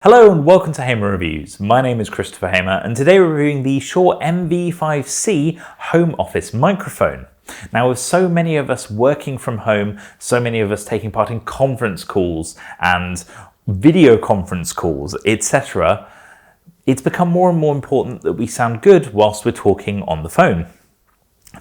Hello and welcome to Hamer Reviews. My name is Christopher Hamer and today we're reviewing the Shure MV5C home office microphone. Now, with so many of us working from home, so many of us taking part in conference calls and video conference calls, etc., it's become more and more important that we sound good whilst we're talking on the phone.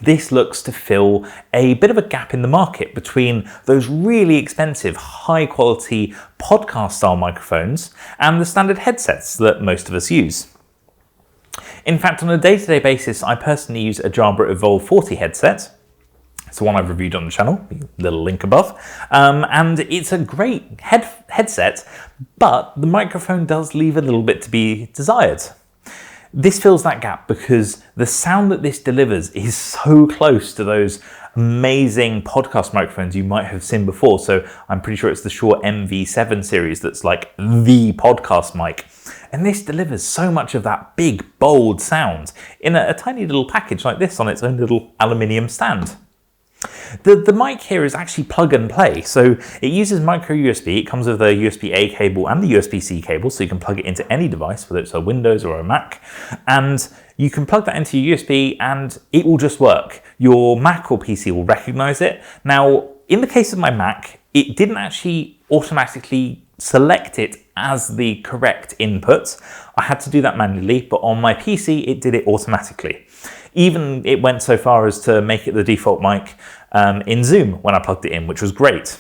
This looks to fill a bit of a gap in the market between those really expensive, high-quality podcast-style microphones and the standard headsets that most of us use. In fact, on a day-to-day basis, I personally use a Jabra Evolve 40 headset. It's the one I've reviewed on the channel, little link above, and it's a great headset, but the microphone does leave a little bit to be desired. This fills that gap because the sound that this delivers is so close to those amazing podcast microphones you might have seen before. So I'm pretty sure it's the Shure MV7 series that's like the podcast mic. And this delivers so much of that big, bold sound in a tiny little package like this on its own little aluminium stand. The mic here is actually plug and play, so it uses micro USB. It comes with a USB-A cable and the USB-C cable, so you can plug it into any device, whether it's a Windows or a Mac, and you can plug that into your USB and it will just work. Your Mac or PC will recognize it. Now, in the case of my Mac, it didn't actually automatically select it as the correct input. I had to do that manually, but on my PC, it did it automatically. Even it went so far as to make it the default mic in Zoom when I plugged it in, which was great.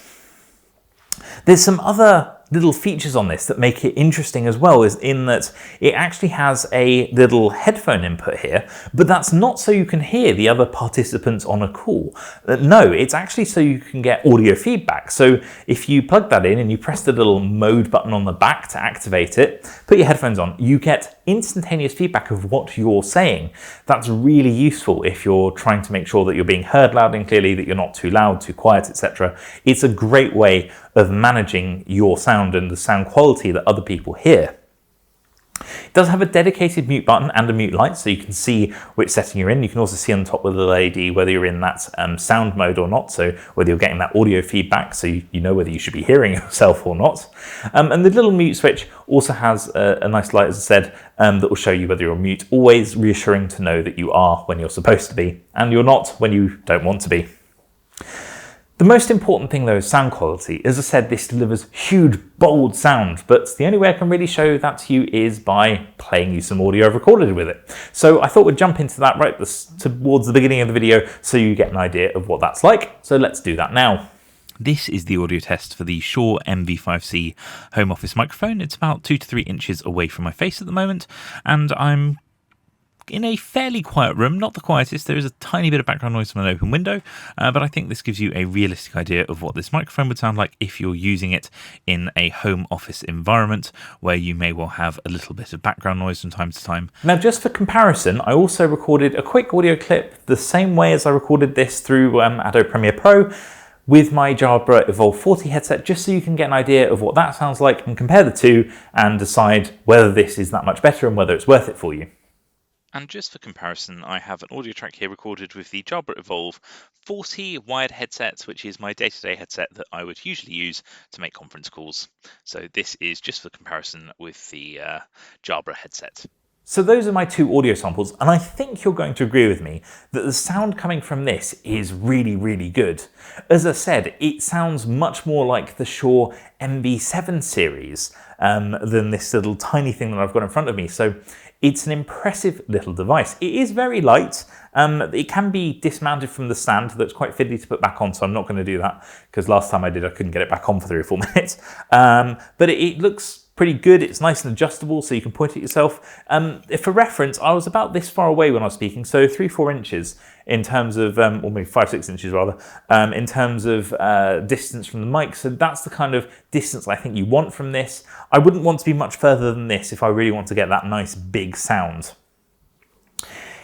There's some other little features on this that make it interesting as well, is in that it actually has a little headphone input here, but that's not so you can hear the other participants on a call. No, it's actually so you can get audio feedback. So if you plug that in and you press the little mode button on the back to activate it, put your headphones on, you get instantaneous feedback of what you're saying. That's really useful if you're trying to make sure that you're being heard loud and clearly, that you're not too loud, too quiet, etc. It's a great way of managing your sound and the sound quality that other people hear. It does have a dedicated mute button and a mute light, so you can see which setting you're in. You can also see on top of the LED whether you're in that sound mode or not, so whether you're getting that audio feedback, so you know whether you should be hearing yourself or not. And the little mute switch also has a nice light, as I said, that will show you whether you're on mute, always reassuring to know that you are when you're supposed to be, and you're not when you don't want to be. The most important thing though is sound quality. As I said, this delivers huge, bold sound, but the only way I can really show that to you is by playing you some audio I've recorded with it. So I thought we'd jump into that right towards the beginning of the video so you get an idea of what that's like. So let's do that now. This is the audio test for the Shure MV5C home office microphone. It's about 2 to 3 inches away from my face at the moment, and I'm in a fairly quiet room, not the quietest. There is a tiny bit of background noise from an open window, but I think this gives you a realistic idea of what this microphone would sound like if you're using it in a home office environment where you may well have a little bit of background noise from time to time. Now, just for comparison, I also recorded a quick audio clip the same way as I recorded this through Adobe Premiere Pro with my Jabra Evolve 40 headset, just so you can get an idea of what that sounds like and compare the two and decide whether this is that much better and whether it's worth it for you. And just for comparison, I have an audio track here recorded with the Jabra Evolve 40 wired headset, which is my day-to-day headset that I would usually use to make conference calls. So this is just for comparison with the Jabra headset. So those are my two audio samples, and I think you're going to agree with me that the sound coming from this is really, really good. As I said, it sounds much more like the Shure MV7 series than this little tiny thing that I've got in front of me. So it's an impressive little device. It is very light. It can be dismounted from the stand. That's quite fiddly to put back on, so I'm not going to do that because last time I did, I couldn't get it back on for 3 or 4 minutes. But it looks pretty good. It's nice and adjustable, so you can point at yourself. For reference, I was about this far away when I was speaking, so 3-4 inches in terms of, or maybe 5-6 inches rather, in terms of distance from the mic. So that's the kind of distance I think you want from this. I wouldn't want to be much further than this if I really want to get that nice big sound.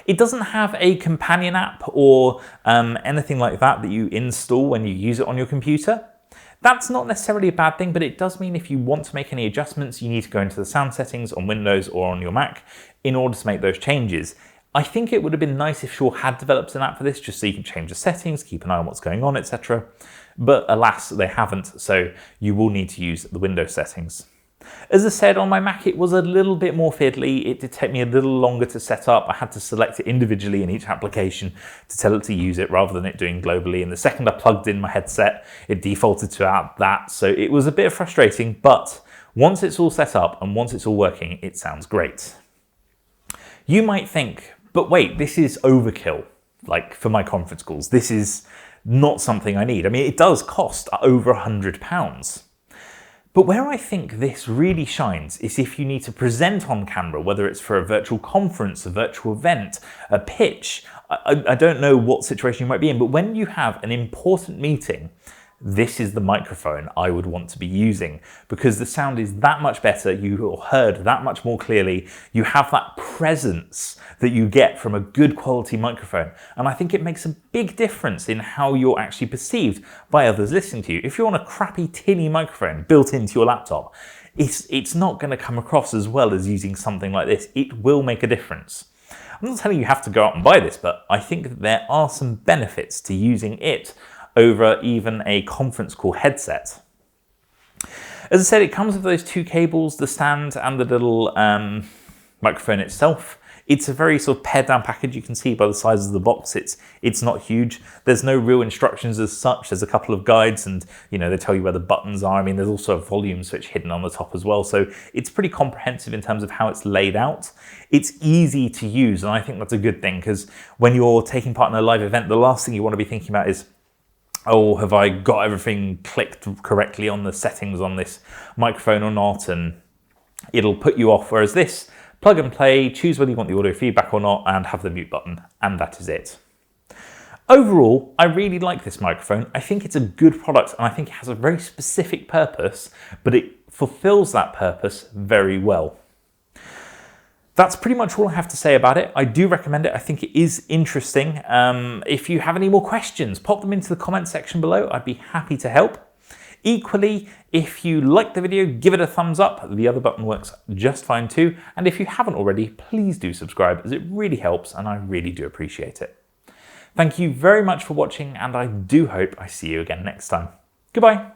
It doesn't have a companion app or anything like that you install when you use it on your computer. That's not necessarily a bad thing, but it does mean if you want to make any adjustments, you need to go into the sound settings on Windows or on your Mac in order to make those changes. I think it would have been nice if Shure had developed an app for this, just so you can change the settings, keep an eye on what's going on, etc. But alas, they haven't, so you will need to use the Windows settings. As I said, on my Mac it was a little bit more fiddly. It did take me a little longer to set up. I had to select it individually in each application to tell it to use it rather than it doing globally. And the second I plugged in my headset, it defaulted to that. So it was a bit frustrating, but once it's all set up and once it's all working, it sounds great. You might think, but wait, this is overkill. Like for my conference calls, this is not something I need. I mean, it does cost over £100. But where I think this really shines is if you need to present on camera, whether it's for a virtual conference, a virtual event, a pitch. I don't know what situation you might be in, but when you have an important meeting, this is the microphone I would want to be using because the sound is that much better, you're heard that much more clearly, you have that presence that you get from a good quality microphone. And I think it makes a big difference in how you're actually perceived by others listening to you. If you're on a crappy tinny microphone built into your laptop, it's not going to come across as well as using something like this. It will make a difference. I'm not telling you have to go out and buy this, but I think that there are some benefits to using it over even a conference call headset. As I said, it comes with those two cables, the stand and the little microphone itself. It's a very sort of pared down package. You can see by the size of the box, it's not huge. There's no real instructions as such. There's a couple of guides and they tell you where the buttons are. I mean, there's also a volume switch hidden on the top as well. So it's pretty comprehensive in terms of how it's laid out. It's easy to use. And I think that's a good thing because when you're taking part in a live event, the last thing you want to be thinking about is, oh, have I got everything clicked correctly on the settings on this microphone or not? And it'll put you off. Whereas this, plug and play, choose whether you want the audio feedback or not, and have the mute button, and that is it. Overall, I really like this microphone. I think it's a good product, and I think it has a very specific purpose, but it fulfills that purpose very well. That's pretty much all I have to say about it. I do recommend it. I think it is interesting. If you have any more questions, pop them into the comment section below. I'd be happy to help. Equally, if you like the video, give it a thumbs up. The other button works just fine too. And if you haven't already, please do subscribe as it really helps and I really do appreciate it. Thank you very much for watching and I do hope I see you again next time. Goodbye.